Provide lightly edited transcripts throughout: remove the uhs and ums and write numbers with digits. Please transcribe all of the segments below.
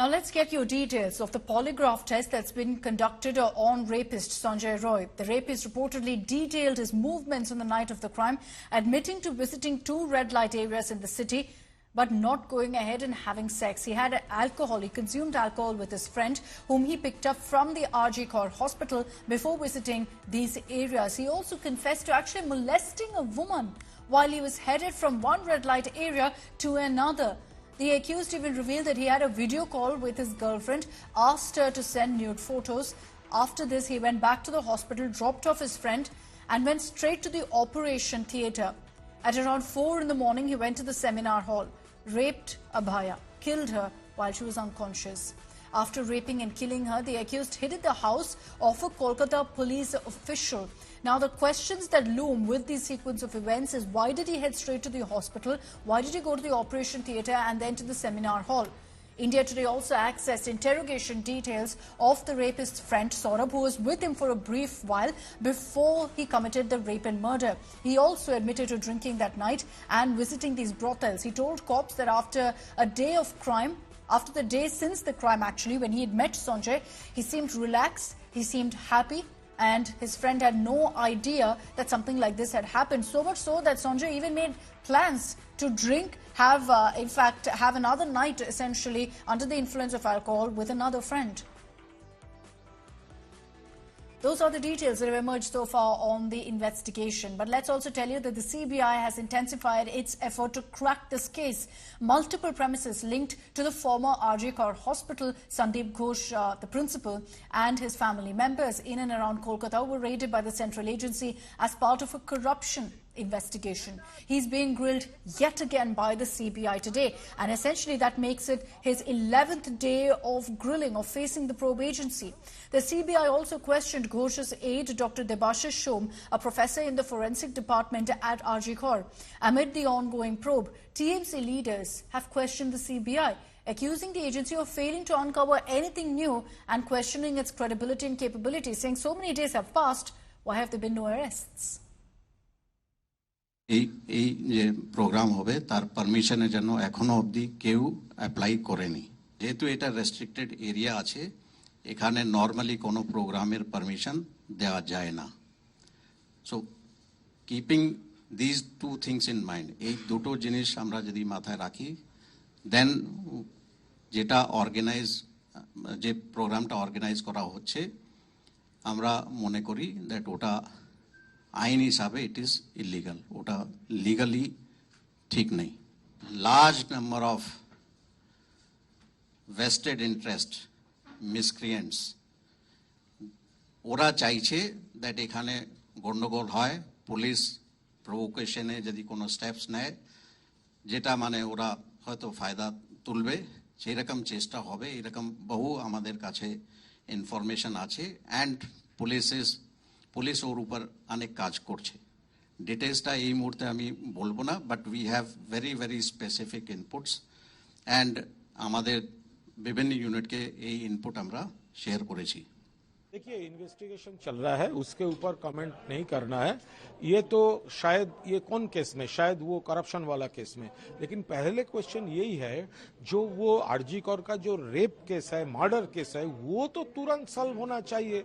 Now let's get your details of the polygraph test that's been conducted on rapist Sanjay Roy. The rapist reportedly detailed his movements on the night of the crime, admitting to visiting 2 red light areas in the city, but not going ahead and having sex. He had alcohol. He consumed alcohol with his friend, whom he picked up from the RG Kaur hospital before visiting these areas. He also confessed to actually molesting a woman while he was headed from one red light area to another. The accused even revealed that he had a video call with his girlfriend, asked her to send nude photos. After this, he went back to the hospital, dropped off his friend, and went straight to the operation theatre. At around 4 in the morning, he went to the seminar hall, raped Abhaya, killed her while she was unconscious. After raping and killing her, the accused hid in the house of a Kolkata police official. Now, the questions that loom with this sequence of events is, why did he head straight to the hospital? Why did he go to the operation theatre and then to the seminar hall? India Today also accessed interrogation details of the rapist's friend Saurabh, who was with him for a brief while before he committed the rape and murder. He also admitted to drinking that night and visiting these brothels. He told cops that after a day of crime, after the day since the crime actually, when he had met Sanjay, he seemed relaxed, he seemed happy, and his friend had no idea that something like this had happened. So much so that Sanjay even made plans to drink, in fact, have another night essentially under the influence of alcohol with another friend. Those are the details that have emerged so far on the investigation. But let's also tell you that the CBI has intensified its effort to crack this case. Multiple premises linked to the former RG Kaur hospital, Sandeep Ghosh, the principal, and his family members in and around Kolkata were raided by the central agency as part of a corruption investigation. He's being grilled yet again by the CBI today, and essentially that makes it his 11th day of grilling, of facing the probe agency. The CBI also questioned Ghosh's aide, Dr. Debashish Shom, a professor in the forensic department at RG Kaur. Amid the ongoing probe, TMC leaders have questioned the CBI, accusing the agency of failing to uncover anything new and questioning its credibility and capability, saying so many days have passed, why have there been no arrests? এই যে programme হবে তার পারমিশনের জন্য এখনো অবধি কেউ apply করেনি। যেহেতু এটা রেস্ট্রিক্টেড এরিয়া আছে, এখানে নর্মালি কোনো প্রোগ্রামের পারমিশন দেওয়া যায় না। So keeping this 2 things in mind, এই দুটো জিনিস আমরা যদি মাথায় রাখি, দেন যেটা যে প্রোগ্রামটা অর্গানাইজ করা হচ্ছে, আমরা মনে করি দ্যাট ওটা আইন হিসাবে ইট ইজ ইলিগাল, ওটা লিগালি ঠিক নেই। Large number of vested interest miscreants, ওরা চাইছে দ্যাট এখানে গন্ডগোল হয়, পুলিশ প্রভোকেশনে যদি কোনো স্টেপস নেয়, যেটা মানে ওরা হয়তো ফায়দা তুলবে, সেই রকম চেষ্টা হবে। এরকম বহু আমাদের কাছে ইনফরমেশন আছে, অ্যান্ড পুলিশ ওর উপর অনেক কাজ করছে। ডিটেলসটা এই মুহূর্তে আমি বলবো না, but we have very very specific inputs, and আমাদের বিভিন্ন ইউনিটকে এই ইনপুট আমরা শেয়ার করেছি। देखिए, इन्वेस्टिगेशन चल रहा है, उसके ऊपर कमेंट नहीं करना है। ये तो शायद ये कौन केस में, शायद वो करप्शन वाला केस में, लेकिन पहले क्वेश्चन यही है, जो वो आरजी कौर का जो रेप केस है, मर्डर केस है, वो तो तुरंत सॉल्व होना चाहिए।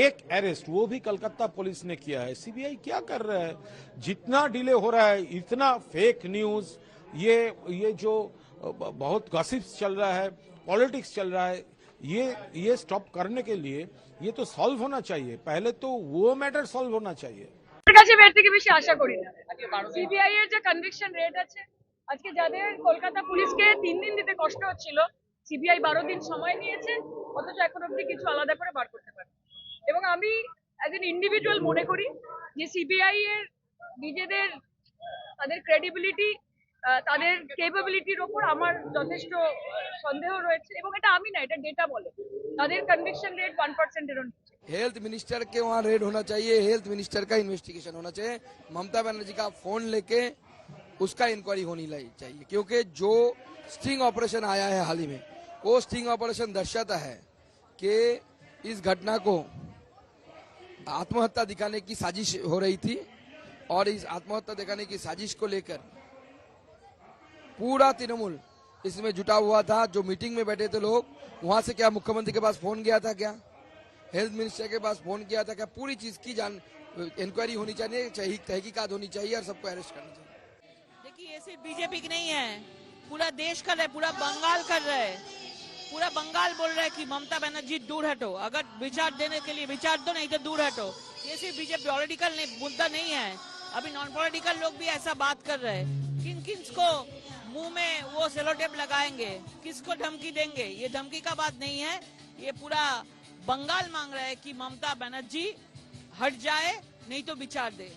एक अरेस्ट वो भी कलकत्ता पुलिस ने किया है। सीबीआई क्या कर रहा है? जितना डिले हो रहा है, इतना फेक न्यूज, ये जो बहुत गॉसिप्स चल रहा है, पॉलिटिक्स चल रहा है, ये स्टॉप करने के लिए ये तो सॉल्व होना चाहिए। पहले तो वो मैटर सॉल्व होना चाहिए। কাছে বের থেকে বেশি আশা করি না। সিবিআই এর যে কনভিকশন রেট আছে, আজকে যাদের কলকাতা পুলিশকে 3 দিন দিতে কষ্ট হচ্ছিল, সিবিআই 12 দিন সময় নিয়েছে, অথচ এখন অবধি কিছু আলাদা করে বার করতে পারে। এবং আমি অ্যাজ এন ইন্ডিভিজুয়াল মনে করি যে সিবিআই এর নিজেদের তাদের ক্রেডিবিলিটি, তাদের কেপাবিলিটির ওপর আমার যথেষ্ট সন্দেহ রয়েছে, এবং এটা আমি না, এটা ডেটা বলে। তাদের কনভিকশন রেট 1% এর নিচে। हेल्थ मिनिस्टर के वहाँ रेड होना चाहिए, हेल्थ मिनिस्टर का इन्वेस्टिगेशन होना चाहिए, ममता बनर्जी का फोन लेके उसका इंक्वायरी होनी चाहिए, क्योंकि जो स्टिंग ऑपरेशन आया है हाल ही में, वो स्टिंग ऑपरेशन दर्शाता है कि इस घटना को आत्महत्या दिखाने की साजिश हो रही थी, और इस आत्महत्या दिखाने की साजिश को लेकर पूरा तृणमूल इसमें जुटा हुआ था। जो मीटिंग में बैठे थे लोग, वहां से क्या मुख्यमंत्री के पास फोन गया था, क्या हेल्थ मिनिस्टर के पास फोन किया था, क्या पूरी चीज की इंक्वायरी होनी चाहिए, तहकीकात होनी चाहिए और सबको अरेस्ट करना चाहिए। देखिए ये सिर्फ बीजेपी की नहीं है, पूरा देश कर रहा है, पूरा बंगाल कर रहा है, पूरा बंगाल बोल रहा है कि ममता बनर्जी दूर हटो, अगर विचार देने के लिए विचार दो, नहीं तो दूर हटो। ये सिर्फ बीजेपी पॉलिटिकल मुद्दा नहीं है, अभी नॉन पॉलिटिकल लोग भी ऐसा बात कर रहे हैं। किन किन को मुंह में वो सेलोटेप लगाएंगे, किसको धमकी देंगे, ये धमकी का बात नहीं है, ये पूरा बंगाल मांग रहा है कि ममता बनर्जी हट जाए, नहीं तो विचार दे।